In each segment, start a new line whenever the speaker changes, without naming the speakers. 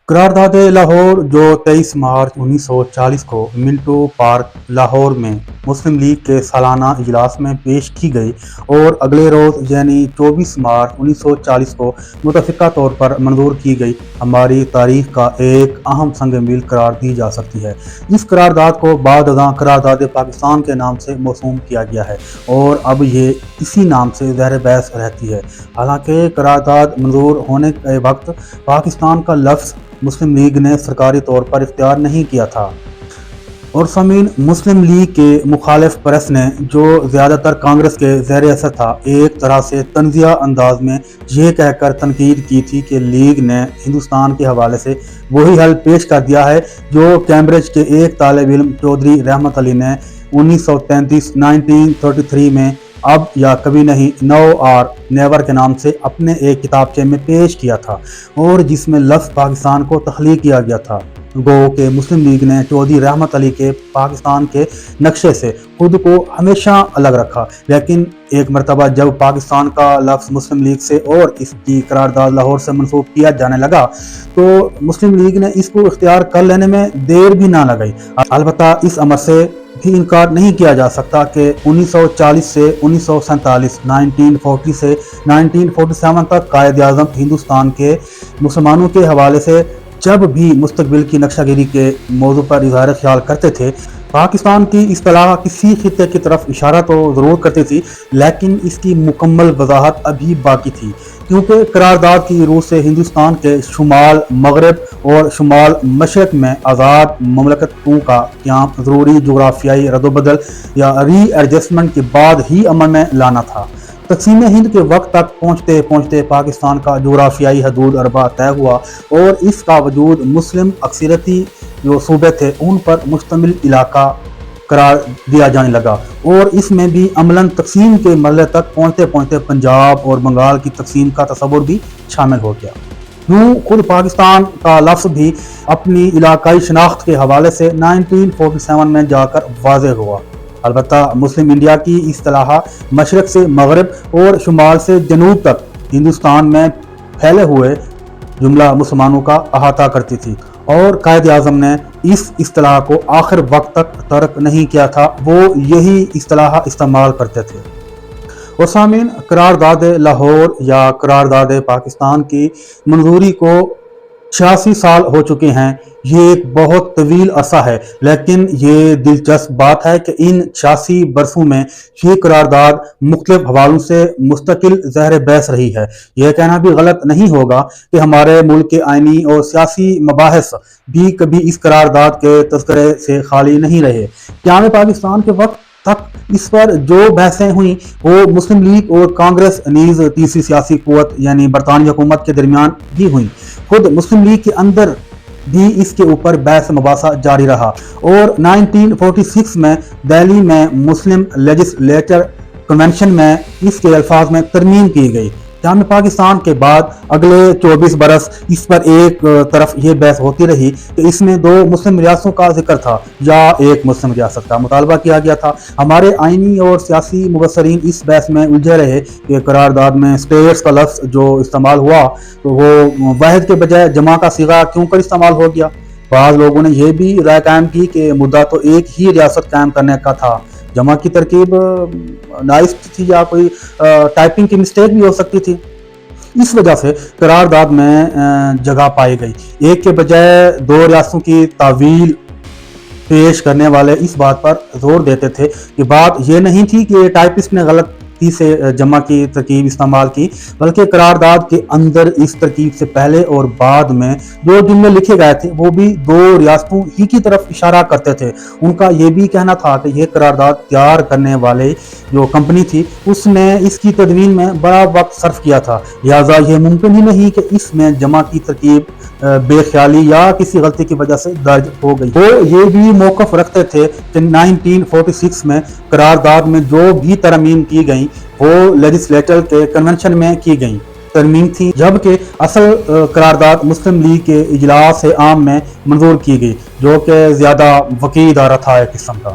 قرارداد لاہور جو 23 مارچ 1940 کو منٹو پارک لاہور میں مسلم لیگ کے سالانہ اجلاس میں پیش کی گئی اور اگلے روز یعنی 24 مارچ 1940 کو متفقہ طور پر منظور کی گئی، ہماری تاریخ کا ایک اہم سنگ میل قرار دی جا سکتی ہے۔ اس قرارداد کو بعد ازاں قرارداد پاکستان کے نام سے موسوم کیا گیا ہے اور اب یہ اسی نام سے زیر بحث رہتی ہے۔ حالانکہ قرارداد منظور ہونے کے وقت پاکستان کا لفظ مسلم لیگ نے سرکاری طور پر اختیار نہیں کیا تھا، اور سامعین، مسلم لیگ کے مخالف پریس نے، جو زیادہ تر کانگریس کے زیر اثر تھا، ایک طرح سے طنزیہ انداز میں یہ کہہ کر تنقید کی تھی کہ لیگ نے ہندوستان کے حوالے سے وہی حل پیش کر دیا ہے جو کیمبرج کے ایک طالب علم چودھری رحمت علی نے 1933 میں اب یا کبھی نہیں، نو اور نیور کے نام سے اپنے ایک کتابچے میں پیش کیا تھا، اور جس میں لفظ پاکستان کو تخلیق کیا گیا تھا۔ گو کہ مسلم لیگ نے چودھری رحمت علی کے پاکستان کے نقشے سے خود کو ہمیشہ الگ رکھا، لیکن ایک مرتبہ جب پاکستان کا لفظ مسلم لیگ سے اور اس کی قرارداد لاہور سے منسوخ کیا جانے لگا تو مسلم لیگ نے اس کو اختیار کر لینے میں دیر بھی نہ لگئی۔ البتہ اس امر سے بھی انکار نہیں کیا جا سکتا کہ 1940 سے 1947، 1940 سے 1947 تک قائد اعظم ہندوستان کے مسلمانوں کے حوالے سے جب بھی مستقبل کی نقشہ گیری کے موضوع پر اظہار خیال کرتے تھے، پاکستان کی اصطلاح کسی خطے کی طرف اشارہ تو ضرور کرتی تھی، لیکن اس کی مکمل وضاحت ابھی باقی تھی، کیونکہ قرارداد کی روح سے ہندوستان کے شمال مغرب اور شمال مشرق میں آزاد مملکت 2 کا قیام ضروری جغرافیائی رد و بدل یا ری ایڈجسٹمنٹ کے بعد ہی عمل میں لانا تھا۔ تقسیم ہند کے وقت تک پہنچتے پہنچتے پاکستان کا جغرافیائی حدود اربع طے ہوا اور اس کا وجود مسلم اکثریتی جو صوبے تھے ان پر مشتمل علاقہ قرار دیا جانے لگا، اور اس میں بھی عملاً تقسیم کے مرحلے تک پہنچتے پہنچتے پنجاب اور بنگال کی تقسیم کا تصور بھی شامل ہو گیا۔ یوں خود پاکستان کا لفظ بھی اپنی علاقائی شناخت کے حوالے سے 1947 میں جا کر واضح ہوا۔ البتہ مسلم انڈیا کی اصطلاح مشرق سے مغرب اور شمال سے جنوب تک ہندوستان میں پھیلے ہوئے جملہ مسلمانوں کا احاطہ کرتی تھی، اور قائد اعظم نے اس اصطلاح کو آخر وقت تک ترک نہیں کیا تھا، وہ یہی اصطلاح استعمال کرتے تھے۔ اور سامعین، قرارداد لاہور یا قرارداد پاکستان کی منظوری کو 86 سال ہو چکے ہیں۔ یہ ایک بہت طویل عرصہ ہے، لیکن یہ دلچسپ بات ہے کہ ان 86 برسوں میں یہ قرارداد مختلف حوالوں سے مستقل زہر بحث رہی ہے۔ یہ کہنا بھی غلط نہیں ہوگا کہ ہمارے ملک کے آئینی اور سیاسی مباحث بھی کبھی اس قرارداد کے تذکرے سے خالی نہیں رہے۔ قیام پاکستان کے وقت تک اس پر جو بحثیں ہوئیں وہ مسلم لیگ اور کانگریس نیز تیسری سیاسی قوت یعنی برطانوی حکومت کے درمیان بھی ہوئیں۔ خود مسلم لیگ کے اندر بھی اس کے اوپر بحث مباحثہ جاری رہا، اور 1946 میں دہلی میں مسلم لیجسلیچر کنونشن میں اس کے الفاظ میں ترمیم کی گئی۔ قیام پاکستان کے بعد اگلے 24 برس اس پر ایک طرف یہ بحث ہوتی رہی کہ اس میں 2 مسلم ریاستوں کا ذکر تھا یا ایک مسلم ریاست کا مطالبہ کیا گیا تھا۔ ہمارے آئینی اور سیاسی مبصرین اس بحث میں الجھے رہے کہ قرارداد میں اسٹیٹس کا لفظ جو استعمال ہوا تو وہ واحد کے بجائے جمع کا صیغہ کیوں کر استعمال ہو گیا۔ بعض لوگوں نے یہ بھی رائے قائم کی کہ مدعا تو ایک ہی ریاست قائم کرنے کا تھا، جمع کی ترکیب ناقص تھی یا کوئی ٹائپنگ کی مسٹیک بھی ہو سکتی تھی۔ اس وجہ سے قرارداد میں جگہ پائی گئی۔ ایک کے بجائے 2 ریاستوں کی تعویل پیش کرنے والے اس بات پر زور دیتے تھے کہ بات یہ نہیں تھی کہ ٹائپسٹ نے غلطی سے جمع کی ترکیب استعمال کی، بلکہ قرارداد کے اندر اس ترکیب سے پہلے اور بعد میں جو جملے لکھے گئے تھے وہ بھی 2 ریاستوں ہی کی طرف اشارہ کرتے تھے۔ ان کا یہ بھی کہنا تھا کہ یہ قرارداد تیار کرنے والے جو کمپنی تھی اس نے اس کی تدوین میں بڑا وقت صرف کیا تھا، لہٰذا یہ ممکن ہی نہیں کہ اس میں جمع کی ترکیب بے خیالی یا کسی غلطی کی وجہ سے درج ہو گئی۔ وہ یہ بھی موقف رکھتے تھے کہ 1946 میں قرارداد میں جو بھی ترمیم کی گئیں وہ لیجسلیچر کے کنونشن میں کی گئیں ترمیم تھی، جبکہ اصل قرارداد مسلم لیگ کے اجلاس عام میں منظور کی گئی، جو کہ زیادہ وقی ادارہ تھا ایک قسم کا۔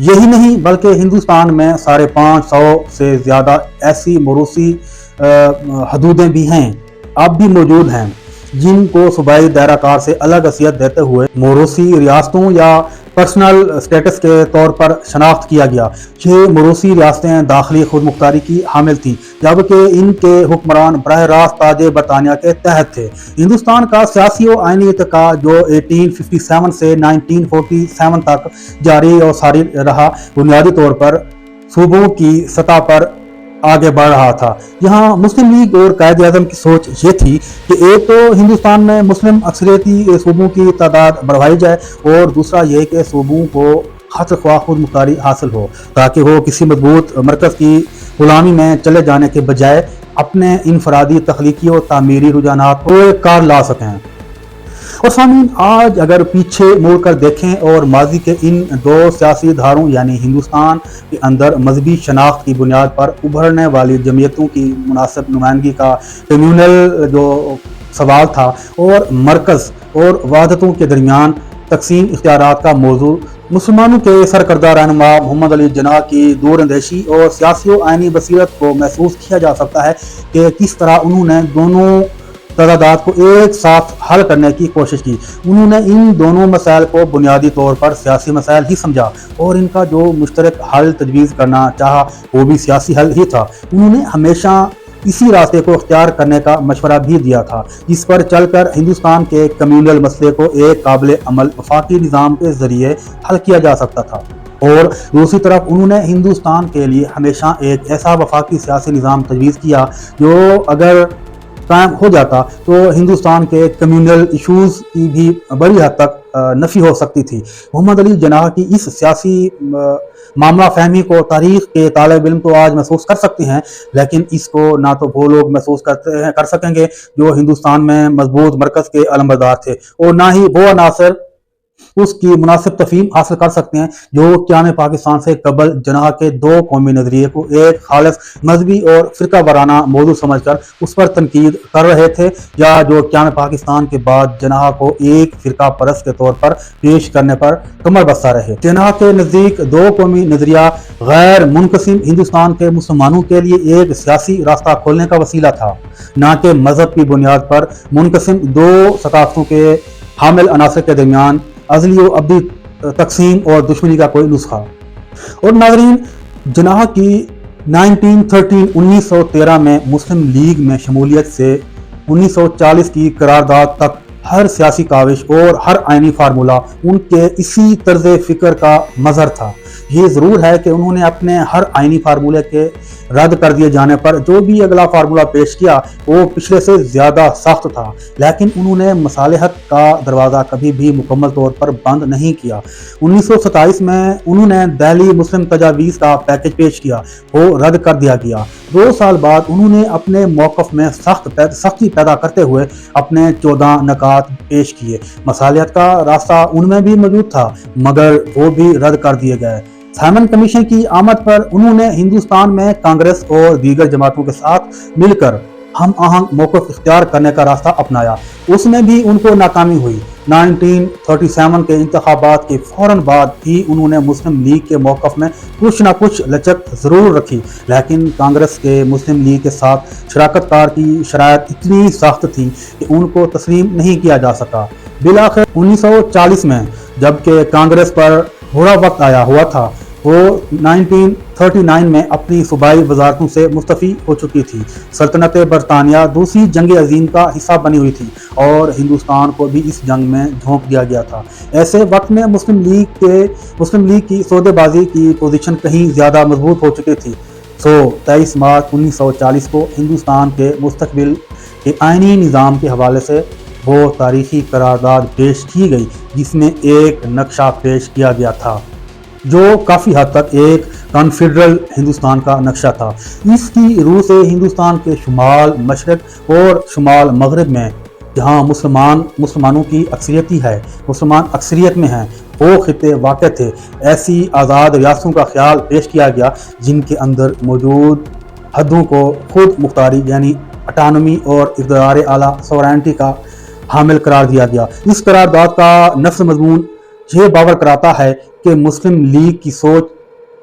یہی نہیں بلکہ ہندوستان میں 550 سے زیادہ ایسی موروثی حدودیں بھی ہیں، اب بھی موجود ہیں، جن کو صوبائی دائرہ کار سے الگ حیثیت دیتے ہوئے موروثی ریاستوں یا پرسنل اسٹیٹس کے طور پر شناخت کیا گیا۔ یہ موروثی ریاستیں داخلی خود مختاری کی حامل تھیں، جبکہ ان کے حکمران براہ راست تاج برطانیہ کے تحت تھے۔ ہندوستان کا سیاسی و آئینی ارتقاء جو 1857 سے 1947 تک جاری اور ساری رہا، بنیادی طور پر صوبوں کی سطح پر آگے بڑھ رہا تھا۔ یہاں مسلم لیگ اور قائد اعظم کی سوچ یہ تھی کہ ایک تو ہندوستان میں مسلم اکثریتی صوبوں کی تعداد بڑھائی جائے، اور دوسرا یہ کہ صوبوں کو خاطر خواہ خود مختاری حاصل ہو، تاکہ وہ کسی مضبوط مرکز کی غلامی میں چلے جانے کے بجائے اپنے انفرادی تخلیقی اور تعمیری رجحانات کو کار لا سکیں۔ اور سامعین، آج اگر پیچھے مڑ کر دیکھیں اور ماضی کے ان دو سیاسی دھاروں یعنی ہندوستان کے اندر مذہبی شناخت کی بنیاد پر ابھرنے والی جمعیتوں کی مناسب نمائندگی کا کمیونل جو سوال تھا، اور مرکز اور وحدتوں کے درمیان تقسیم اختیارات کا موضوع، مسلمانوں کے سرکردہ رہنما محمد علی جناح کی دور اندیشی اور سیاسی و آئینی بصیرت کو محسوس کیا جا سکتا ہے کہ کس طرح انہوں نے دونوں تضادات کو ایک ساتھ حل کرنے کی کوشش کی۔ انہوں نے ان دونوں مسائل کو بنیادی طور پر سیاسی مسائل ہی سمجھا، اور ان کا جو مشترک حل تجویز کرنا چاہا وہ بھی سیاسی حل ہی تھا۔ انہوں نے ہمیشہ اسی راستے کو اختیار کرنے کا مشورہ بھی دیا تھا جس پر چل کر ہندوستان کے کمیونل مسئلے کو ایک قابل عمل وفاقی نظام کے ذریعے حل کیا جا سکتا تھا، اور دوسری طرف انہوں نے ہندوستان کے لیے ہمیشہ ایک ایسا وفاقی سیاسی نظام تجویز کیا جو اگر قائم ہو جاتا تو ہندوستان کے کمیونل ایشوز کی بھی بڑی حد تک نفی ہو سکتی تھی۔ محمد علی جناح کی اس سیاسی معاملہ فہمی کو تاریخ کے طالب علم تو آج محسوس کر سکتے ہیں، لیکن اس کو نہ تو وہ لوگ محسوس کر سکیں گے جو ہندوستان میں مضبوط مرکز کے علمبردار تھے، اور نہ ہی وہ عناصر اس کی مناسب تفہیم حاصل کر سکتے ہیں جو قیام پاکستان سے قبل جناح کے دو قومی نظریے کو ایک خالص مذہبی اور فرقہ وارانہ موضوع سمجھ کر اس پر تنقید کر رہے تھے، یا جو قیام پاکستان کے بعد جناح کو ایک فرقہ پرست کے طور پر پیش کرنے پر کمر بستہ رہے۔ جناح کے نزدیک دو قومی نظریہ غیر منقسم ہندوستان کے مسلمانوں کے لیے ایک سیاسی راستہ کھولنے کا وسیلہ تھا، نہ کہ مذہب کی بنیاد پر منقسم دو ثقافتوں کے حامل عناصر کے درمیان ازلی و ابدی تقسیم اور دشمنی کا کوئی نسخہ۔ اور ناظرین، جناح کی 1913 میں مسلم لیگ میں شمولیت سے 1940 کی قرارداد تک ہر سیاسی کاوش اور ہر آئینی فارمولہ ان کے اسی طرز فکر کا مظہر تھا۔ یہ ضرور ہے کہ انہوں نے اپنے ہر آئینی فارمولے کے رد کر دیے جانے پر جو بھی اگلا فارمولہ پیش کیا وہ پچھلے سے زیادہ سخت تھا، لیکن انہوں نے مصالحت کا دروازہ کبھی بھی مکمل طور پر بند نہیں کیا۔ 1927 میں انہوں نے دہلی مسلم تجاویز کا پیکج پیش کیا، وہ رد کر دیا گیا۔ 2 سال بعد انہوں نے اپنے موقف میں سختی پیدا کرتے ہوئے اپنے 14 نکات پیش کیے۔ مصالحت کا راستہ ان میں بھی موجود تھا، مگر وہ بھی رد کر دیے گئے۔ سائمن کمیشن کی آمد پر انہوں نے ہندوستان میں کانگریس اور دیگر جماعتوں کے ساتھ مل کر ہم آہنگ موقف اختیار کرنے کا راستہ اپنایا، اس میں بھی ان کو ناکامی ہوئی۔ 1937 کے انتخابات کے فوراً بعد ہی انہوں نے مسلم لیگ کے موقف میں کچھ نہ کچھ لچک ضرور رکھی، لیکن کانگریس کے مسلم لیگ کے ساتھ شراکت کار کی شرائط اتنی سخت تھی کہ ان کو تسلیم نہیں کیا جا سکا۔ بالآخر 1940 میں جبکہ کانگریس پر برا وقت آیا ہوا تھا، وہ 1939 میں اپنی صوبائی وزارتوں سے مستعفی ہو چکی تھی۔ سلطنت برطانیہ دوسری جنگ عظیم کا حصہ بنی ہوئی تھی اور ہندوستان کو بھی اس جنگ میں جھونک دیا گیا تھا۔ ایسے وقت میں مسلم لیگ کی سودے بازی کی پوزیشن کہیں زیادہ مضبوط ہو چکی تھی۔ 23 مارچ 1940 کو ہندوستان کے مستقبل کے آئینی نظام کے حوالے سے وہ تاریخی قرارداد پیش کی گئی جس میں ایک نقشہ پیش کیا گیا تھا جو کافی حد تک ایک کنفیڈرل ہندوستان کا نقشہ تھا۔ اس کی روح سے ہندوستان کے شمال مشرق اور شمال مغرب میں جہاں مسلمانوں کی مسلمان اکثریت میں ہیں وہ خطے واقع تھے، ایسی آزاد ریاستوں کا خیال پیش کیا گیا جن کے اندر موجود حدوں کو خود مختاری یعنی اٹانومی اور اقتدار اعلیٰ سورینٹی کا حامل قرار دیا گیا۔ اس قرارداد کا نفس مضمون یہ باور کراتا ہے کہ مسلم لیگ کی سوچ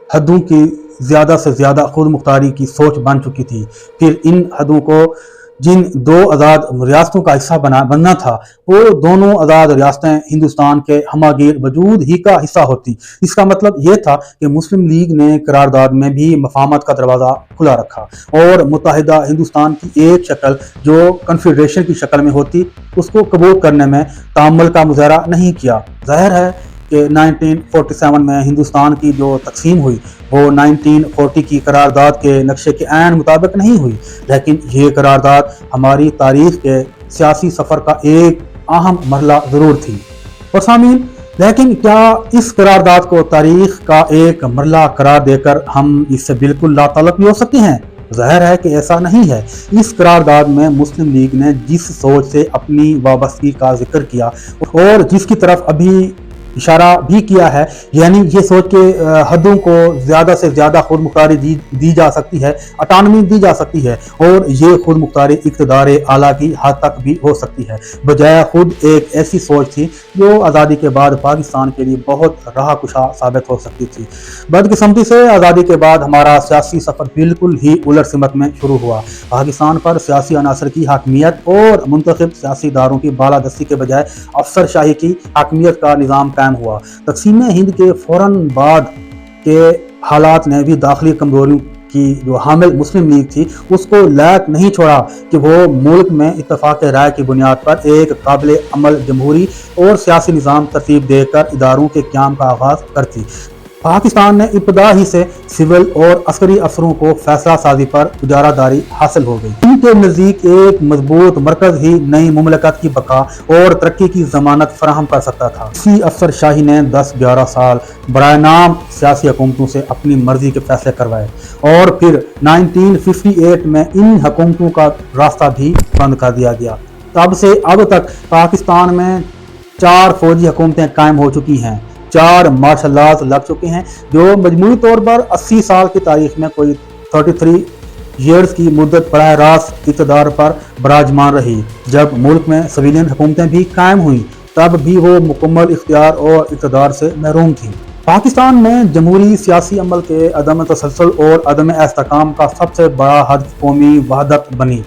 حدوں کی زیادہ سے زیادہ خود مختاری کی سوچ بن چکی تھی۔ پھر ان حدوں کو جن دو آزاد ریاستوں کا حصہ بننا تھا، وہ دونوں آزاد ریاستیں ہندوستان کے ہمہ گیر وجود ہی کا حصہ ہوتی۔ اس کا مطلب یہ تھا کہ مسلم لیگ نے قرارداد میں بھی مفاہمت کا دروازہ کھلا رکھا اور متحدہ ہندوستان کی ایک شکل جو کنفیڈریشن کی شکل میں ہوتی، اس کو قبول کرنے میں تامل کا مظاہرہ نہیں کیا۔ ظاہر ہے کہ 1947 میں ہندوستان کی جو تقسیم ہوئی وہ 1940 کی قرارداد کے نقشے کے عین مطابق نہیں ہوئی، لیکن یہ قرارداد ہماری تاریخ کے سیاسی سفر کا ایک اہم مرحلہ ضرور تھی۔ اور سامعین، لیکن کیا اس قرارداد کو تاریخ کا ایک مرحلہ قرار دے کر ہم اس سے بالکل لا تعلق بھی ہو سکتے ہیں؟ ظاہر ہے کہ ایسا نہیں ہے۔ اس قرارداد میں مسلم لیگ نے جس سوچ سے اپنی وابستگی کا ذکر کیا اور جس کی طرف ابھی اشارہ بھی کیا ہے، یعنی یہ سوچ کے حدوں کو زیادہ سے زیادہ خود مختاری دی جا سکتی ہے، اٹانومی دی جا سکتی ہے، اور یہ خود مختاری اقتدار اعلیٰ کی حد تک بھی ہو سکتی ہے، بجائے خود ایک ایسی سوچ تھی جو آزادی کے بعد پاکستان کے لیے بہت راہ کشا ثابت ہو سکتی تھی۔ بدقسمتی سے آزادی کے بعد ہمارا سیاسی سفر بالکل ہی الٹ سمت میں شروع ہوا۔ پاکستان پر سیاسی عناصر کی حاکمیت اور منتخب سیاسی اداروں کی بالادستی کے بجائے افسر شاہی کی حاکمیت کا نظام قائم ہوا۔ تقسیم ہند کے فوراً بعد کے حالات نے بھی داخلی کمزوریوں کی جو حامل مسلم لیگ تھی اس کو لائق نہیں چھوڑا کہ وہ ملک میں اتفاق رائے کی بنیاد پر ایک قابل عمل جمہوری اور سیاسی نظام ترتیب دے کر اداروں کے قیام کا آغاز کرتی۔ پاکستان نے ابتدا ہی سے سول اور عسکری افسروں کو فیصلہ سازی پر اجارہ داری حاصل ہو گئی۔ ان کے نزدیک ایک مضبوط مرکز ہی نئی مملکت کی بقا اور ترقی کی ضمانت فراہم کر سکتا تھا۔ اسی افسر شاہی نے 10-11 سال برائے نام سیاسی حکومتوں سے اپنی مرضی کے فیصلے کروائے، اور پھر 1958 میں ان حکومتوں کا راستہ بھی بند کر دیا گیا۔ تب سے اب تک پاکستان میں 4 فوجی حکومتیں قائم ہو چکی ہیں، 4 مارشل لاز لگ چکے ہیں، جو مجموعی طور پر 80 سال کی تاریخ میں کوئی 33 ایئرز کی مدت براہ راست اقتدار پر براجمان رہی۔ جب ملک میں سویلین حکومتیں بھی قائم ہوئیں تب بھی وہ مکمل اختیار اور اقتدار سے محروم تھیں۔ پاکستان میں جمہوری سیاسی عمل کے عدم تسلسل اور عدم استحکام کا سب سے بڑا ہدف قومی وحدت بنی،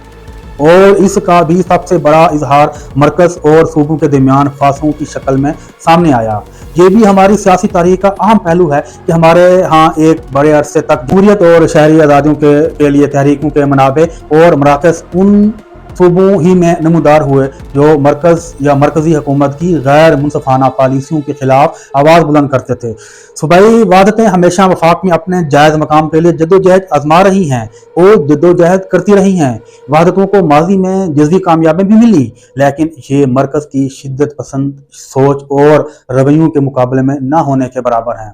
اور اس کا بھی سب سے بڑا اظہار مرکز اور صوبوں کے درمیان فاصلوں کی شکل میں سامنے آیا۔ یہ بھی ہماری سیاسی تاریخ کا اہم پہلو ہے کہ ہمارے ہاں ایک بڑے عرصے تک جمہوریت اور شہری آزادیوں کے لیے تحریکوں کے منابع اور مراکز ان صوبوں ہی میں نمودار ہوئے جو مرکز یا مرکزی حکومت کی غیر منصفانہ پالیسیوں کے خلاف آواز بلند کرتے تھے۔ صوبائی وحدتیں ہمیشہ وفاق میں اپنے جائز مقام کے لیے جدوجہد آزما رہی ہیں اور جدوجہد کرتی رہی ہیں۔ وحدتوں کو ماضی میں جزوی کامیابی بھی ملی، لیکن یہ مرکز کی شدت پسند سوچ اور رویوں کے مقابلے میں نہ ہونے کے برابر ہیں۔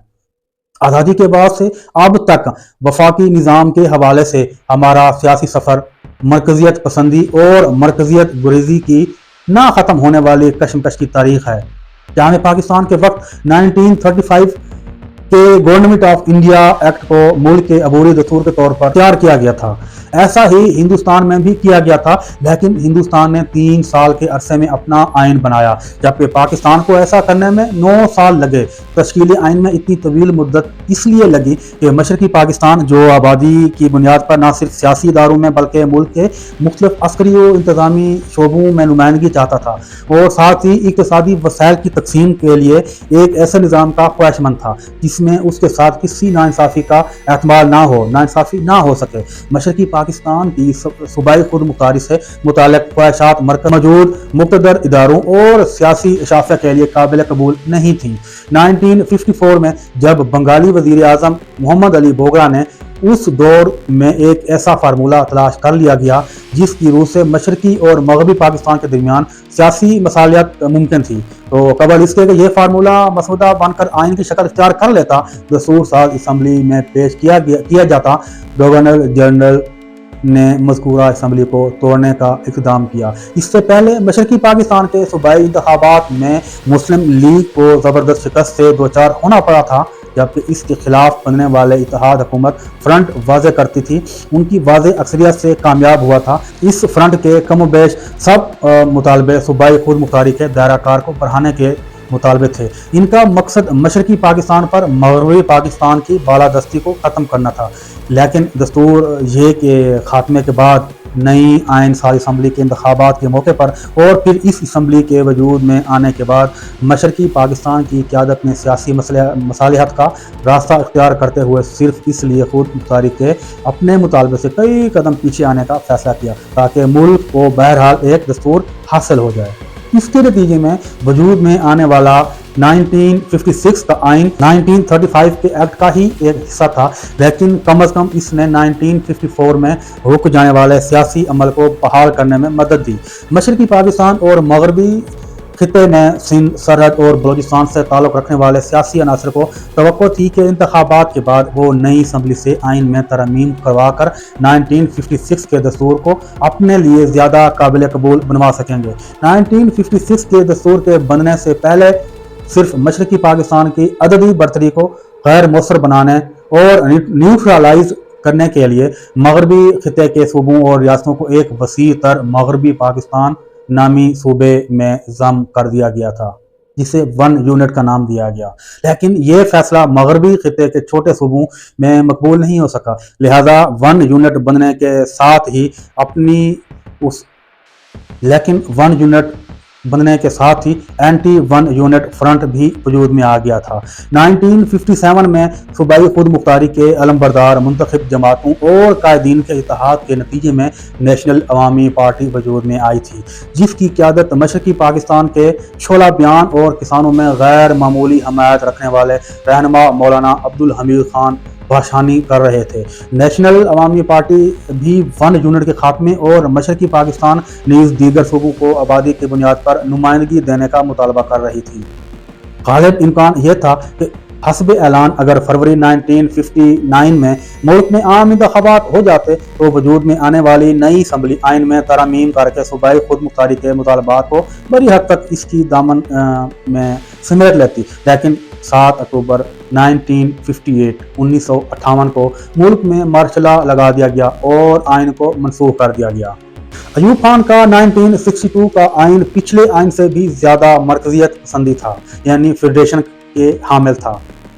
آزادی کے بعد سے اب تک وفاقی نظام کے حوالے سے ہمارا سیاسی سفر مرکزیت پسندی اور مرکزیت گریزی کی نہ ختم ہونے والی کشمکش کی تاریخ ہے۔ قیام پاکستان کے وقت 1935 کے گورنمنٹ آف انڈیا ایکٹ کو ملک کے عبوری دستور کے طور پر تیار کیا گیا تھا۔ ایسا ہی ہندوستان میں بھی کیا گیا تھا، لیکن ہندوستان نے 3 سال کے عرصے میں اپنا آئین بنایا، جبکہ پاکستان کو ایسا کرنے میں 9 سال لگے۔ تشکیلی آئین میں اتنی طویل مدت اس لیے لگی کہ مشرقی پاکستان جو آبادی کی بنیاد پر نہ صرف سیاسی اداروں میں بلکہ ملک کے مختلف عسکری و انتظامی شعبوں میں نمائندگی چاہتا تھا، اور ساتھ ہی اقتصادی وسائل کی تقسیم کے لیے ایک ایسے نظام کا خواہش مند تھا جس میں اس کے ساتھ کسی ناانصافی کا احتمال ناانصافی نہ ہو سکے۔ مشرقی پاکستان کی صوبائی خود مختاری سے متعلق خواہشات مرکز موجود مقتدر اداروں اور سیاسی اشافیہ کے لیے قابل قبول نہیں تھیں۔ 1954 میں جب بنگالی وزیر اعظم محمد علی بوگرا نے اس دور میں ایک ایسا فارمولہ تلاش کر لیا گیا جس کی روح سے مشرقی اور مغربی پاکستان کے درمیان سیاسی مصالحت ممکن تھی، تو قبل اس کے کہ یہ فارمولہ مسودہ بن کر آئین کی شکل اختیار کر لیتا، دستور ساز اسمبلی میں پیش کیا جاتا، گورنر جنرل نے مذکورہ اسمبلی کو توڑنے کا اقدام کیا۔ اس سے پہلے مشرقی پاکستان کے صوبائی انتخابات میں مسلم لیگ کو زبردست شکست سے دوچار ہونا پڑا تھا، جبکہ اس کے خلاف بننے والے اتحاد حکومت فرنٹ واضح کرتی تھی، ان کی واضح اکثریت سے کامیاب ہوا تھا۔ اس فرنٹ کے کم و بیش سب مطالبے صوبائی خود مختاری کے دائرہ کار کو بڑھانے کے مطالبے تھے۔ ان کا مقصد مشرقی پاکستان پر مغربی پاکستان کی بالادستی کو ختم کرنا تھا، لیکن دستور یہ کے خاتمے کے بعد نئی آئین ساز اسمبلی کے انتخابات کے موقع پر اور پھر اس اسمبلی کے وجود میں آنے کے بعد مشرقی پاکستان کی قیادت نے سیاسی مصالحت کا راستہ اختیار کرتے ہوئے صرف اس لیے خود مختاری کے اپنے مطالبے سے کئی قدم پیچھے آنے کا فیصلہ کیا تاکہ ملک کو بہرحال ایک دستور حاصل ہو جائے۔ اس کے نتیجے میں وجود میں آنے والا 1956 کا آئین 1935 کے ایکٹ کا ہی ایک حصہ تھا، لیکن کم از کم اس نے 1954 میں رک جانے والے سیاسی عمل کو بحال کرنے میں مدد دی۔ مشرقی پاکستان اور مغربی خطے میں سندھ، سرحد اور بلوچستان سے تعلق رکھنے والے سیاسی عناصر کو توقع تھی کہ انتخابات کے بعد وہ نئی اسمبلی سے آئین میں ترمیم کروا کر 1956 کے دستور کو اپنے لیے زیادہ قابل قبول بنوا سکیں گے۔ 1956 کے دستور کے بننے سے پہلے صرف مشرقی پاکستان کی عددی برتری کو غیر مؤثر بنانے اور نیوٹرلائز کرنے کے لیے مغربی خطے کے صوبوں اور ریاستوں کو ایک وسیع تر مغربی پاکستان نامی صوبے میں ضم کر دیا گیا تھا، جسے 1 یونٹ کا نام دیا گیا، لیکن یہ فیصلہ مغربی خطے کے چھوٹے صوبوں میں مقبول نہیں ہو سکا، لہذا 1 یونٹ بننے کے ساتھ ہی اینٹی 1 یونٹ فرنٹ بھی وجود میں آ گیا تھا۔ 1957 میں صوبائی خود مختاری کے علمبردار منتخب جماعتوں اور قائدین کے اتحاد کے نتیجے میں نیشنل عوامی پارٹی وجود میں آئی تھی، جس کی قیادت مشرقی پاکستان کے شعلہ بیان اور کسانوں میں غیر معمولی حمایت رکھنے والے رہنما مولانا عبدالحمید خان بھاشانی کر رہے تھے۔ نیشنل عوامی پارٹی بھی 1 یونٹ کے خاتمے اور مشرقی پاکستان نیز دیگر صوبوں کو آبادی کی بنیاد پر نمائندگی دینے کا مطالبہ کر رہی تھی۔ غالب امکان یہ تھا کہ حسب اعلان اگر فروری 1959 میں ملک میں عام انتخابات ہو جاتے تو وجود میں آنے والی نئی اسمبلی آئین میں ترامیم کر کے صوبائی خود مختاری کے مطالبات کو بڑی حد تک اس کی دامن میں سمیٹ لیتی، لیکن 7 اکتوبر 1958 کو ملک میں مارشلہ لگا دیا گیا اور آئین کو منسوخ کر دیا گیا۔ ایوب خان کا 1962 کا آئین پچھلے آئین سے بھی زیادہ مرکزیت پسندی تھا، یعنی فیڈریشن کے حامل تھا۔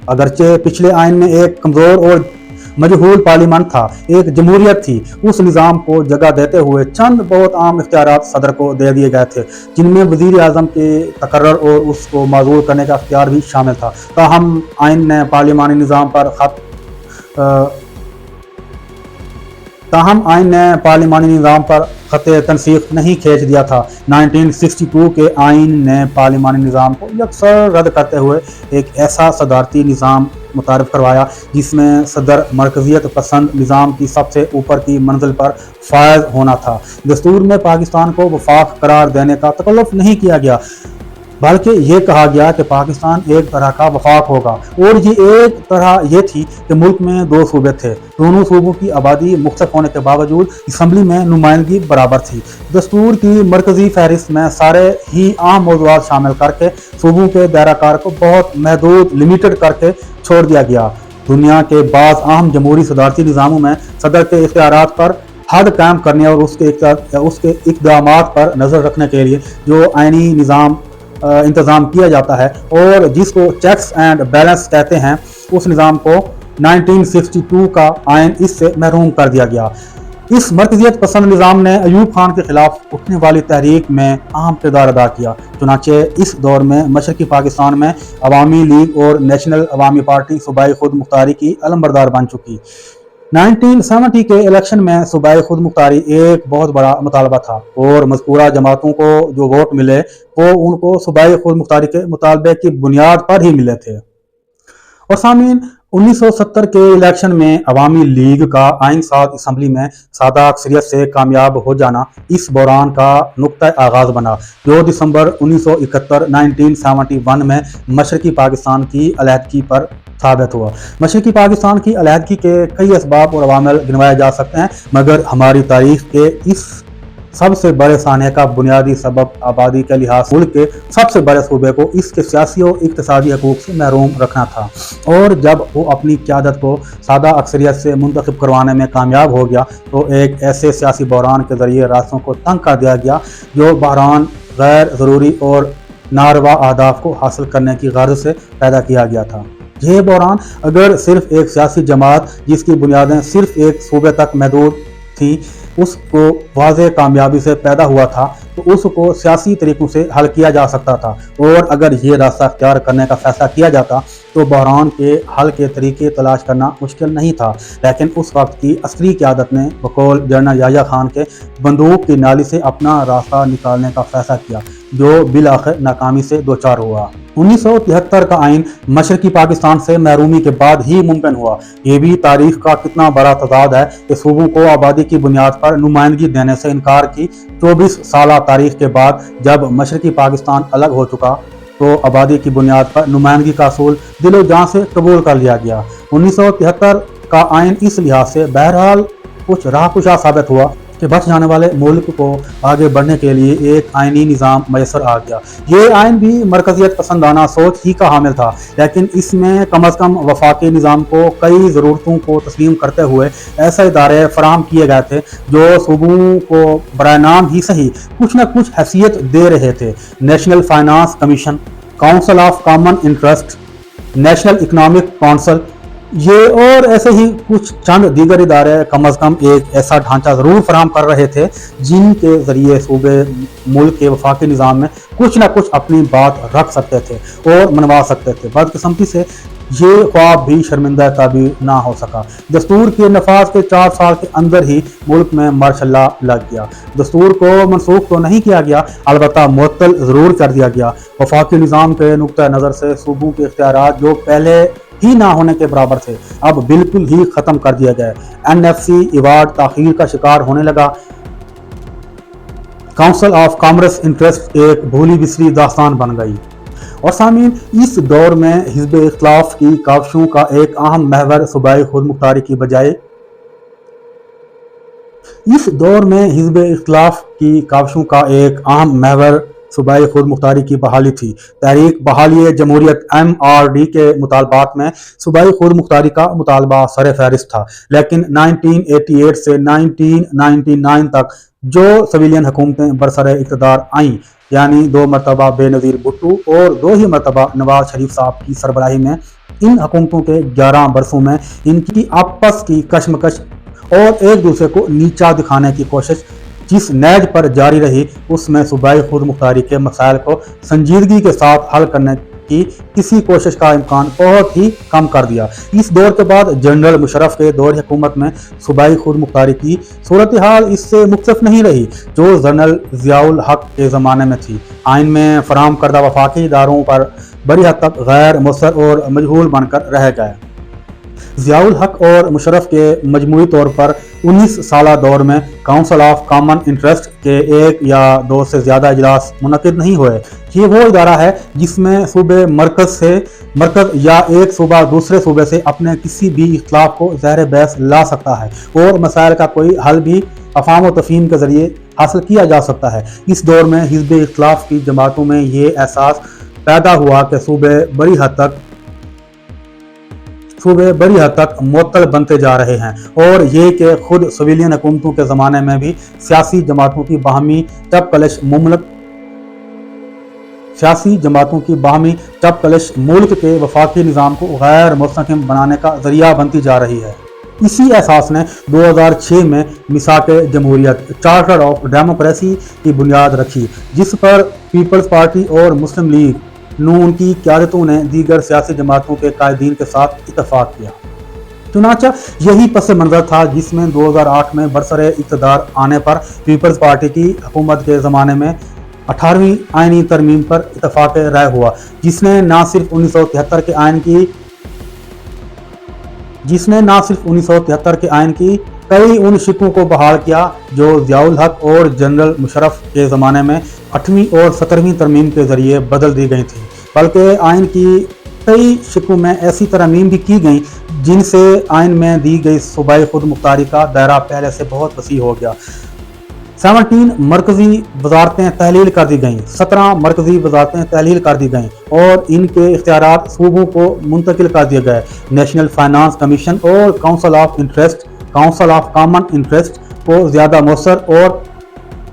اگرچہ پچھلے آئین میں ایک کمزور اور مجہول پارلیمنٹ تھا، ایک جمہوریت تھی، اس نظام کو جگہ دیتے ہوئے چند بہت عام اختیارات صدر کو دے دیے گئے تھے، جن میں وزیر اعظم کے تقرر اور اس کو معزول کرنے کا اختیار بھی شامل تھا۔ تاہم آئین نے پارلیمانی نظام پر خط تنسیق نہیں کھینچ دیا تھا۔ 1962 کے آئین نے پارلیمانی نظام کو یکسر رد کرتے ہوئے ایک ایسا صدارتی نظام متعارف کروایا جس میں صدر مرکزیت پسند نظام کی سب سے اوپر کی منزل پر فائز ہونا تھا۔ دستور میں پاکستان کو وفاق قرار دینے کا تکلف نہیں کیا گیا، بلکہ یہ کہا گیا کہ پاکستان ایک طرح کا وفاق ہوگا، اور یہ ایک طرح یہ تھی کہ ملک میں 2 صوبے تھے، دونوں صوبوں کی آبادی مختلف ہونے کے باوجود اسمبلی میں نمائندگی برابر تھی۔ دستور کی مرکزی فہرست میں سارے ہی اہم موضوعات شامل کر کے صوبوں کے دائرہ کار کو بہت محدود لمیٹڈ کر کے چھوڑ دیا گیا۔ دنیا کے بعض اہم جمہوری صدارتی نظاموں میں صدر کے اختیارات پر حد قائم کرنے اور اس کے اقدامات پر نظر رکھنے کے لیے جو آئینی انتظام کیا جاتا ہے اور جس کو چیکس اینڈ بیلنس کہتے ہیں، اس نظام کو 1962 کا آئین اس سے محروم کر دیا گیا۔ اس مرکزیت پسند نظام نے ایوب خان کے خلاف اٹھنے والی تحریک میں اہم کردار ادا کیا، چنانچہ اس دور میں مشرقی پاکستان میں عوامی لیگ اور نیشنل عوامی پارٹی صوبائی خود مختاری کی علمبردار بن چکی۔ 1970 کے الیکشن میں صوبائی خود مختاری ایک بہت بڑا مطالبہ تھا اور مذکورہ جماعتوں کو جو ووٹ ملے وہ ان کو صوبائی خود مختاری کے مطالبے کی بنیاد پر ہی ملے تھے۔ اور سامعین، 1970 کے الیکشن میں عوامی لیگ کا آئین ساز اسمبلی میں سادہ اکثریت سے کامیاب ہو جانا اس بحران کا نقطہ آغاز بنا جو دسمبر 1971 میں مشرقی پاکستان کی علیحدگی پر ثابت ہوا۔ مشرقی پاکستان کی علیحدگی کے کئی اسباب اور عوامل گنوائے جا سکتے ہیں، مگر ہماری تاریخ کے اس سب سے بڑے سانحے کا بنیادی سبب آبادی کے لحاظ ملک کے سب سے بڑے صوبے کو اس کے سیاسی اور اقتصادی حقوق سے محروم رکھنا تھا، اور جب وہ اپنی قیادت کو سادہ اکثریت سے منتخب کروانے میں کامیاب ہو گیا تو ایک ایسے سیاسی بحران کے ذریعے راستوں کو تنگ کر دیا گیا جو بحران غیر ضروری اور ناروا اہداف کو حاصل کرنے کی غرض سے پیدا کیا گیا تھا۔ یہ بحران اگر صرف ایک سیاسی جماعت جس کی بنیادیں صرف ایک صوبے تک محدود تھیں اس کو واضح کامیابی سے پیدا ہوا تھا تو اس کو سیاسی طریقوں سے حل کیا جا سکتا تھا، اور اگر یہ راستہ اختیار کرنے کا فیصلہ کیا جاتا تو بحران کے حل کے طریقے تلاش کرنا مشکل نہیں تھا۔ لیکن اس وقت کی عسکری قیادت نے بقول جنرل یحییٰ خان کے بندوق کی نالی سے اپنا راستہ نکالنے کا فیصلہ کیا، جو بالآخر ناکامی سے دوچار ہوا۔ 1973 کا آئین مشرقی پاکستان سے محرومی کے بعد ہی ممکن ہوا۔ یہ بھی تاریخ کا کتنا بڑا تضاد ہے کہ صوبوں کو آبادی کی بنیاد پر نمائندگی دینے سے انکار کی 24 سالہ تاریخ کے بعد جب مشرقی پاکستان الگ ہو چکا تو آبادی کی بنیاد پر نمائندگی کا اصول دل و جان سے قبول کر لیا گیا۔ 1973 کا آئین اس لحاظ سے بہرحال کچھ راہ کشا ثابت ہوا کہ بچ جانے والے ملک کو آگے بڑھنے کے لیے ایک آئینی نظام میسر آ گیا۔ یہ آئین بھی مرکزیت پسندانہ سوچ ہی کا حامل تھا، لیکن اس میں کم از کم وفاقی نظام کو کئی ضرورتوں کو تسلیم کرتے ہوئے ایسے ادارے فراہم کیے گئے تھے جو صوبوں کو برائے نام ہی صحیح کچھ نہ کچھ حیثیت دے رہے تھے۔ National finance commission, council of common interest, national economic council, یہ اور ایسے ہی کچھ چند دیگر ادارے کم از کم ایک ایسا ڈھانچہ ضرور فراہم کر رہے تھے جن کے ذریعے صوبے ملک کے وفاقی نظام میں کچھ نہ کچھ اپنی بات رکھ سکتے تھے اور منوا سکتے تھے۔ بدقسمتی سے یہ خواب بھی شرمندہ تعبیر نہ ہو سکا۔ دستور کے نفاذ کے 4 سال کے اندر ہی ملک میں مارشاء اللہ لگ گیا۔ دستور کو منسوخ تو نہیں کیا گیا، البتہ معطل ضرور کر دیا گیا۔ وفاقی نظام کے نقطہ نظر سے صوبوں کے اختیارات جو پہلے ہی نہ ہونے کے برابر تھے اب بالکل ہی ختم کر دیا گئے۔ NFC ایوارڈ تاخیر کا شکار ہونے لگا۔ کاؤنسل آف کامرس انٹرسٹ ایک بھولی بسری داستان بن گئی۔ اور سامعین، اس دور میں حزب اختلاف کی کاوشوں کا ایک اہم محور صوبائی خود مختاری کی بجائے صوبائی خود مختاری کی بحالی تھی۔ تحریک بحالی جمہوریت MRD کے مطالبات میں صوبائی خود مختاری کا مطالبہ سر فہرست تھا، لیکن 1988 سے 1999 تک جو سویلین حکومتیں برسر اقتدار آئیں، یعنی 2 مرتبہ بے نظیر بھٹو اور 2 ہی مرتبہ نواز شریف صاحب کی سربراہی میں، ان حکومتوں کے 11 برسوں میں ان کی آپس کی کشمکش اور ایک دوسرے کو نیچا دکھانے کی کوشش جس نیج پر جاری رہی، اس میں صوبائی خود مختاری کے مسائل کو سنجیدگی کے ساتھ حل کرنے کی کسی کوشش کا امکان بہت ہی کم کر دیا۔ اس دور کے بعد جنرل مشرف کے دور حکومت میں صوبائی خود مختاری کی صورتحال اس سے مختلف نہیں رہی جو جنرل ضیاء الحق کے زمانے میں تھی۔ آئین میں فراہم کردہ وفاقی اداروں پر بڑی حد تک غیر مؤثر اور مجہول بن کر رہ گئے۔ ضیاء الحق اور مشرف کے مجموعی طور پر 19 سالہ دور میں کاؤنسل آف کامن انٹرسٹ کے 1 یا 2 سے زیادہ اجلاس منعقد نہیں ہوئے۔ یہ وہ ادارہ ہے جس میں صوبے مرکز یا ایک صوبہ دوسرے صوبے سے اپنے کسی بھی اختلاف کو زہر بحث لا سکتا ہے اور مسائل کا کوئی حل بھی افہام و تفہیم کے ذریعے حاصل کیا جا سکتا ہے۔ اس دور میں حزب اختلاف کی جماعتوں میں یہ احساس پیدا ہوا کہ صوبے بڑی حد تک معطل بنتے جا رہے ہیں، اور یہ کہ خود سویلین حکومتوں کے زمانے میں بھی سیاسی جماعتوں کی باہمی چپ کلش ملک کے وفاقی نظام کو غیر مستحکم بنانے کا ذریعہ بنتی جا رہی ہے۔ اسی احساس نے 2006 میں میثاق جمہوریت چارٹر آف ڈیموکریسی کی بنیاد رکھی، جس پر پیپلز پارٹی اور مسلم لیگ نون کی قیادتوں نے دیگر سیاسی جماعتوں کے قائدین کے ساتھ اتفاق کیا۔ چنانچہ یہی پس منظر تھا جس میں 2008 میں برسر اقتدار آنے پر پیپلز پارٹی کی حکومت کے زمانے میں 18ویں آئینی ترمیم پر اتفاق رائے ہوا، جس نے نہ صرف 1973 کے آئین کی کئی ان شکوں کو بحال کیا جو ضیاء الحق اور جنرل مشرف کے زمانے میں 8ویں اور 17ویں ترمیم کے ذریعے بدل دی گئی تھی، بلکہ آئین کی کئی شکوں میں ایسی ترمیم بھی کی گئیں جن سے آئین میں دی گئی صوبائی خود مختاری کا دائرہ پہلے سے بہت وسیع ہو گیا۔ 17 مرکزی وزارتیں تحلیل کر دی گئیں، 17 مرکزی وزارتیں تحلیل کر دی گئیں اور ان کے اختیارات صوبوں کو منتقل کر دیے گئے۔ نیشنل فائنانس کمیشن اور کاؤنسل آف کامن انٹرسٹ کو زیادہ مؤثر اور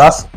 10